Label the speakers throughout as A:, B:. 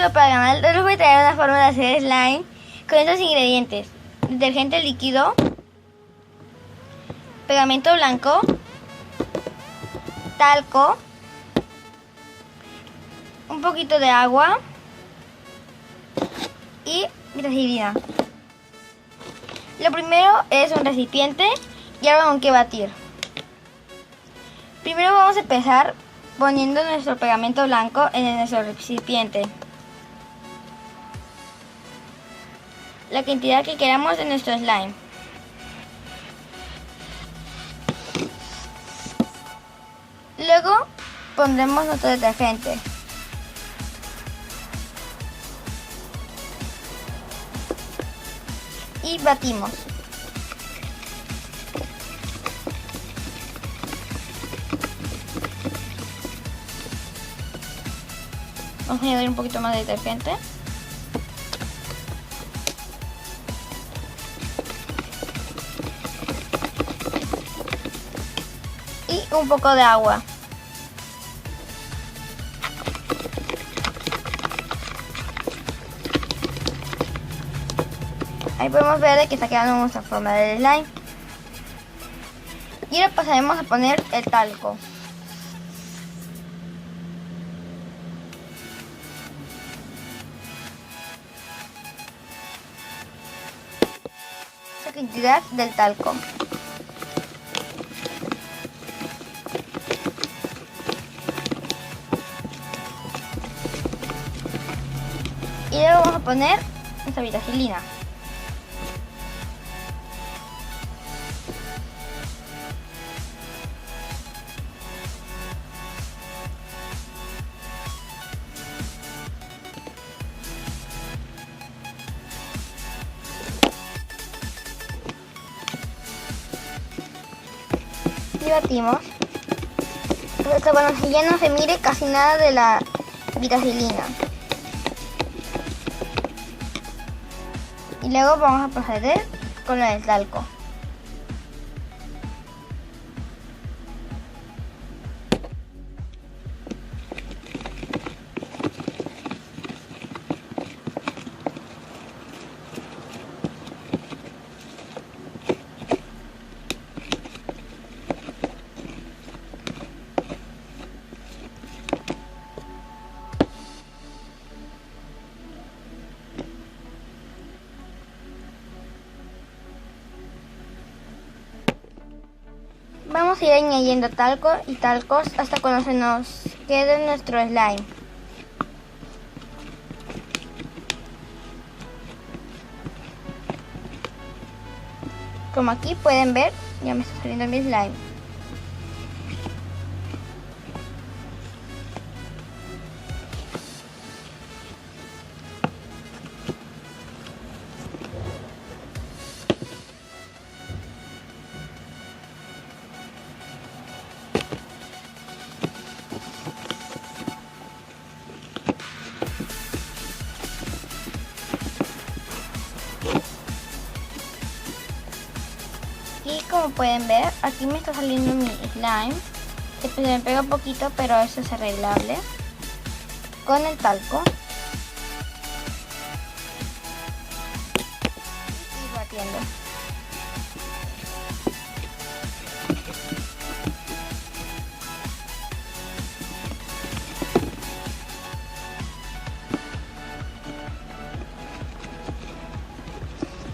A: pero para ganar les voy a traer una forma de hacer slime con estos ingredientes: detergente líquido, pegamento blanco, talco, un poquito de agua y vitacilina. Lo primero es un recipiente y algo con que batir. Primero vamos a empezar poniendo nuestro pegamento blanco en nuestro recipiente, la cantidad que queramos de nuestro slime. Luego pondremos nuestro detergente. Y batimos. Vamos a añadir un poquito más de detergente. Y un poco de agua. Ahí podemos ver que está quedando nuestra forma de slime. Y ahora pasaremos a poner el talco. Esa cantidad del talco. Y luego vamos a poner nuestra vitacilina. Y batimos. Entonces, bueno, si ya no se mire casi nada de la vitacilina. Y luego vamos a proceder con el talco. Vamos a ir añadiendo talco y talcos hasta cuando se nos quede nuestro slime. Como aquí pueden ver, ya me está saliendo mi slime. Y como pueden ver, aquí me está saliendo mi slime. Se me pega un poquito, pero eso es arreglable con el talco. Y batiendo.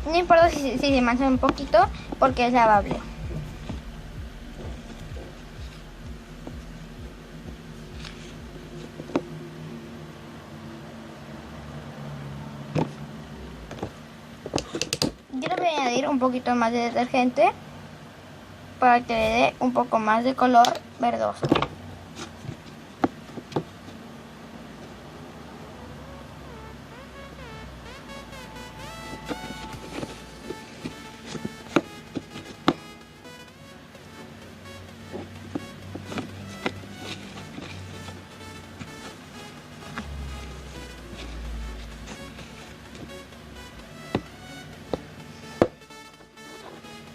A: No importa si se mancha un poquito porque es lavable. Yo le voy a añadir un poquito más de detergente para que le dé un poco más de color verdoso.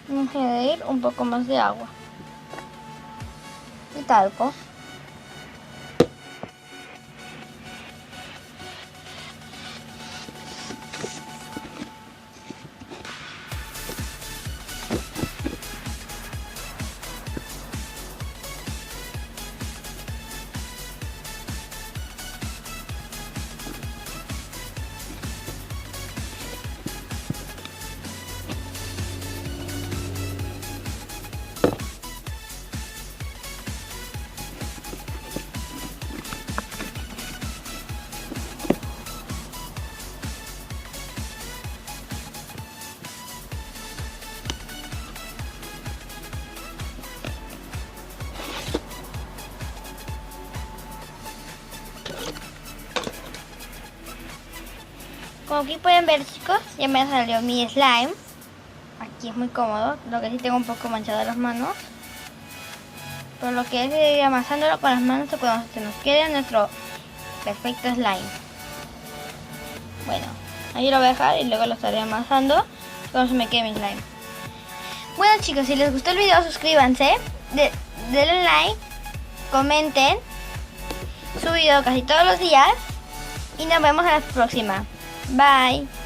A: Vamos a añadir un poco más de agua y talco. Como aquí pueden ver, chicos, ya me salió mi slime. Aquí es muy cómodo, lo que sí tengo un poco manchado las manos. Pero lo que es ir amasándolo con las manos cuando se nos quede nuestro perfecto slime. Bueno, ahí lo voy a dejar y luego lo estaré amasando cuando se me quede mi slime. Bueno, chicos, si les gustó el video, suscríbanse, denle like, comenten. Subo video casi todos los días y nos vemos en la próxima. Bye.